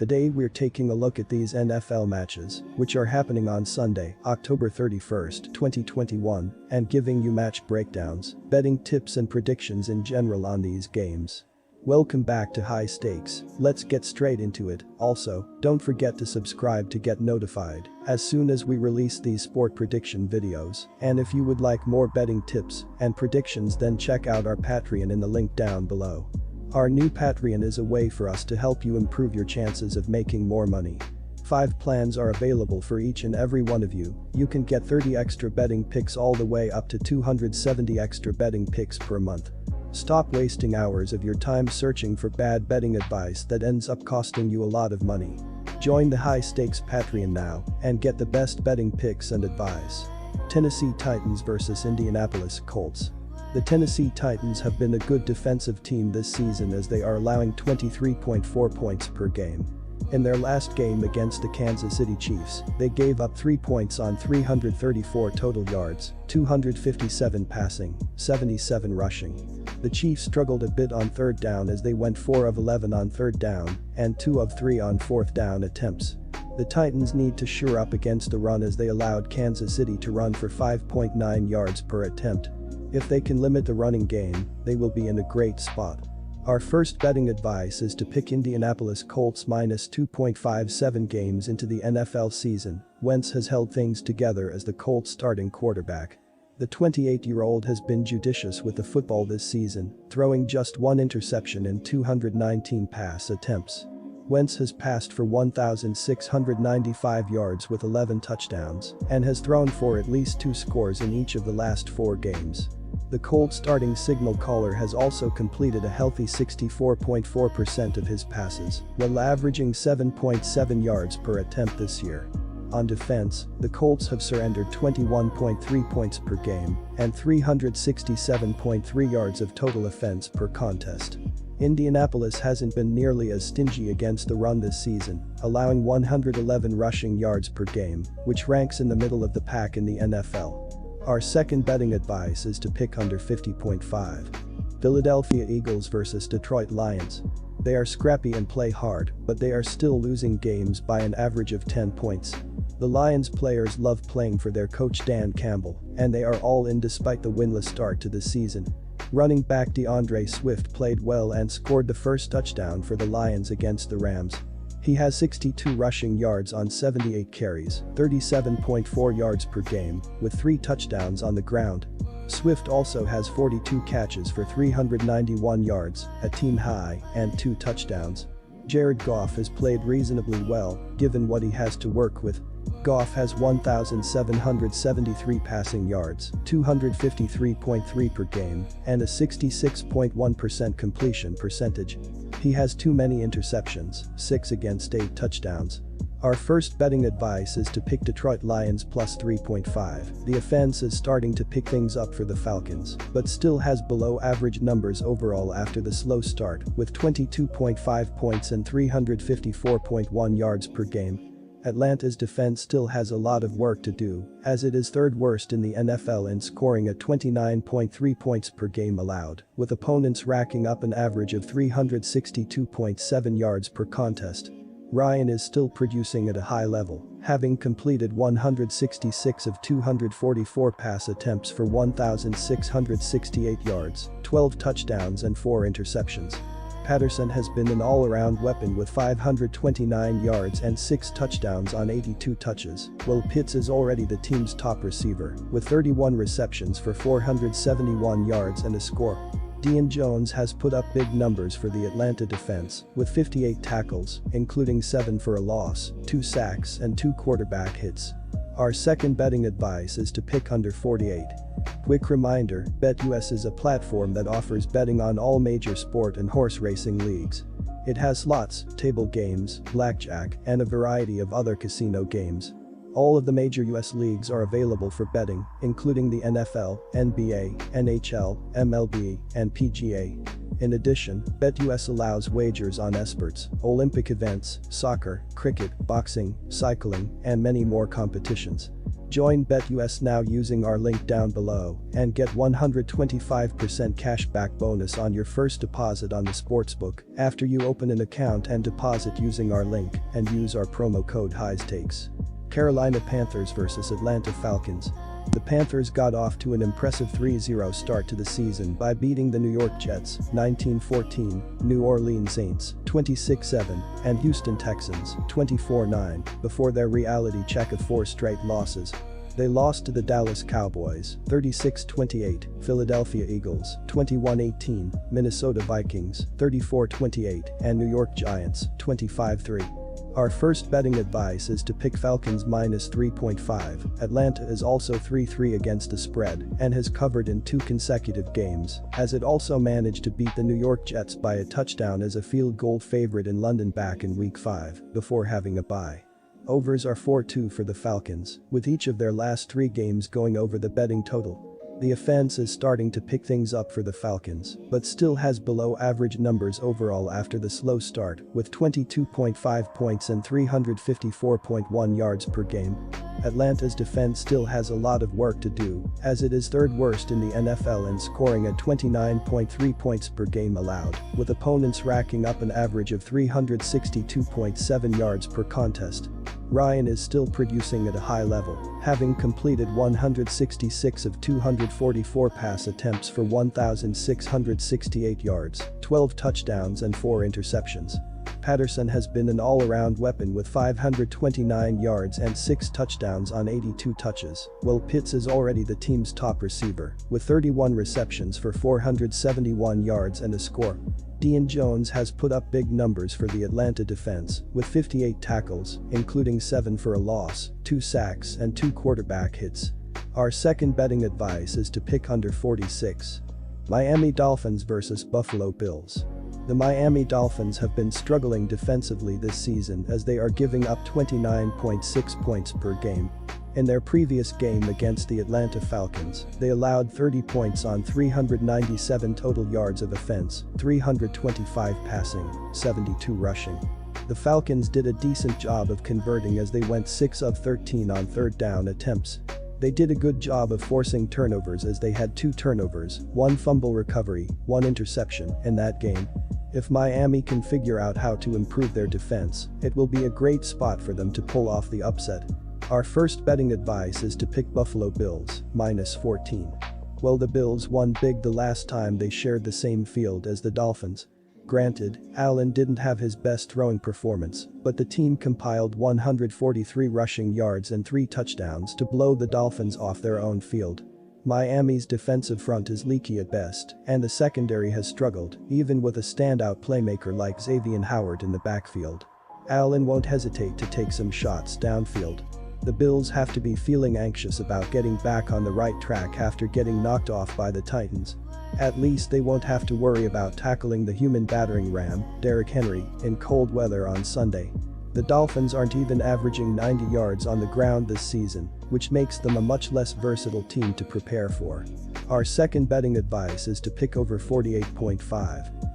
Today we're taking a look at these NFL matches, which are happening on Sunday, October 31st, 2021, and giving you match breakdowns, betting tips and predictions in general on these games. Welcome back to High Stakes, let's get straight into it. Also, don't forget to subscribe to get notified as soon as we release these sport prediction videos, and if you would like more betting tips and predictions, then check out our Patreon in the link down below. Our new Patreon is a way for us to help you improve your chances of making more money. 5 plans are available for each and every one of you. You can get 30 extra betting picks all the way up to 270 extra betting picks per month. Stop wasting hours of your time searching for bad betting advice that ends up costing you a lot of money. Join the High Stakes Patreon now and get the best betting picks and advice. Tennessee Titans vs Indianapolis Colts. The Tennessee Titans have been a good defensive team this season as they are allowing 23.4 points per game. In their last game against the Kansas City Chiefs, they gave up 3 points on 334 total yards, 257 passing, 77 rushing. The Chiefs struggled a bit on third down as they went 4 of 11 on third down and 2 of 3 on fourth down attempts. The Titans need to shore up against the run as they allowed Kansas City to run for 5.9 yards per attempt. If they can limit the running game, they will be in a great spot. Our first betting advice is to pick Indianapolis Colts minus 2.57 games into the NFL season. Wentz has held things together as the Colts starting quarterback. The 28-year-old has been judicious with the football this season, throwing just 1 interception in 219 pass attempts. Wentz has passed for 1,695 yards with 11 touchdowns and has thrown for at least 2 scores in each of the last 4 games. The Colts starting signal caller has also completed a healthy 64.4% of his passes, while averaging 7.7 yards per attempt this year. On defense, the Colts have surrendered 21.3 points per game and 367.3 yards of total offense per contest. Indianapolis hasn't been nearly as stingy against the run this season, allowing 111 rushing yards per game, which ranks in the middle of the pack in the NFL. Our second betting advice is to pick under 50.5. Philadelphia Eagles vs Detroit Lions. They are scrappy and play hard, but they are still losing games by an average of 10 points. The Lions players love playing for their coach Dan Campbell, and they are all in despite the winless start to the season. Running back DeAndre Swift played well and scored the first touchdown for the Lions against the Rams. He has 62 rushing yards on 78 carries, 37.4 yards per game, with 3 touchdowns on the ground. Swift also has 42 catches for 391 yards, a team high, and 2 touchdowns. Jared Goff has played reasonably well, given what he has to work with. Goff has 1,773 passing yards, 253.3 per game, and a 66.1% completion percentage. He has too many interceptions, 6 against 8 touchdowns. Our first betting advice is to pick Detroit Lions plus 3.5. The offense is starting to pick things up for the Falcons, but still has below average numbers overall after the slow start, with 22.5 points and 354.1 yards per game. Atlanta's defense still has a lot of work to do, as it is third worst in the NFL in scoring at 29.3 points per game allowed, with opponents racking up an average of 362.7 yards per contest. Ryan is still producing at a high level, having completed 166 of 244 pass attempts for 1,668 yards, 12 touchdowns and 4 interceptions. Patterson has been an all-around weapon with 529 yards and 6 touchdowns on 82 touches, while Pitts is already the team's top receiver, with 31 receptions for 471 yards and a score. Deion Jones has put up big numbers for the Atlanta defense, with 58 tackles, including 7 for a loss, 2 sacks and 2 quarterback hits. Our second betting advice is to pick under 48. Quick reminder, BetUS is a platform that offers betting on all major sport and horse racing leagues. It has slots, table games, blackjack, and a variety of other casino games. All of the major US leagues are available for betting, including the NFL, NBA, NHL, MLB, and PGA. In addition, BetUS allows wagers on esports, Olympic events, soccer, cricket, boxing, cycling, and many more competitions. Join BetUS now using our link down below and get 125% cashback bonus on your first deposit on the sportsbook after you open an account and deposit using our link and use our promo code HIGHSTAKES. Carolina Panthers vs Atlanta Falcons. The Panthers got off to an impressive 3-0 start to the season by beating the New York Jets 19-14, New Orleans Saints 26-7, and Houston Texans 24-9 before their reality check of 4 straight losses. They lost to the Dallas Cowboys 36-28, Philadelphia Eagles 21-18, Minnesota Vikings 34-28, and New York Giants 25-3. Our first betting advice is to pick Falcons minus 3.5. Atlanta is also 3-3 against the spread and has covered in 2 consecutive games, as it also managed to beat the New York Jets by a touchdown as a field goal favorite in London back in Week 5 before having a bye. Overs are 4-2 for the Falcons, with each of their last 3 games going over the betting total. The offense is starting to pick things up for the Falcons, but still has below average numbers overall after the slow start, with 22.5 points and 354.1 yards per game. Atlanta's defense still has a lot of work to do, as it is 3rd worst in the NFL in scoring at 29.3 points per game allowed, with opponents racking up an average of 362.7 yards per contest. Ryan is still producing at a high level, having completed 166 of 244 pass attempts for 1,668 yards, 12 touchdowns and 4 interceptions. Patterson has been an all-around weapon with 529 yards and 6 touchdowns on 82 touches, while Pitts is already the team's top receiver, with 31 receptions for 471 yards and a score. Deion Jones has put up big numbers for the Atlanta defense, with 58 tackles, including 7 for a loss, 2 sacks and 2 quarterback hits. Our second betting advice is to pick under 46. Miami Dolphins vs Buffalo Bills. The Miami Dolphins have been struggling defensively this season as they are giving up 29.6 points per game. In their previous game against the Atlanta Falcons, they allowed 30 points on 397 total yards of offense, 325 passing, 72 rushing. The Falcons did a decent job of converting as they went 6 of 13 on 3rd down attempts. They did a good job of forcing turnovers as they had 2 turnovers, 1 fumble recovery, 1 interception in that game. If Miami can figure out how to improve their defense, it will be a great spot for them to pull off the upset. Our first betting advice is to pick Buffalo Bills, minus 14. Well, the Bills won big the last time they shared the same field as the Dolphins. Granted, Allen didn't have his best throwing performance, but the team compiled 143 rushing yards and 3 touchdowns to blow the Dolphins off their own field. Miami's defensive front is leaky at best, and the secondary has struggled, even with a standout playmaker like Xavier Howard in the backfield. Allen won't hesitate to take some shots downfield. The Bills have to be feeling anxious about getting back on the right track after getting knocked off by the Titans. At least they won't have to worry about tackling the human battering ram, Derrick Henry, in cold weather on Sunday. The Dolphins aren't even averaging 90 yards on the ground this season, which makes them a much less versatile team to prepare for. Our second betting advice is to pick over 48.5.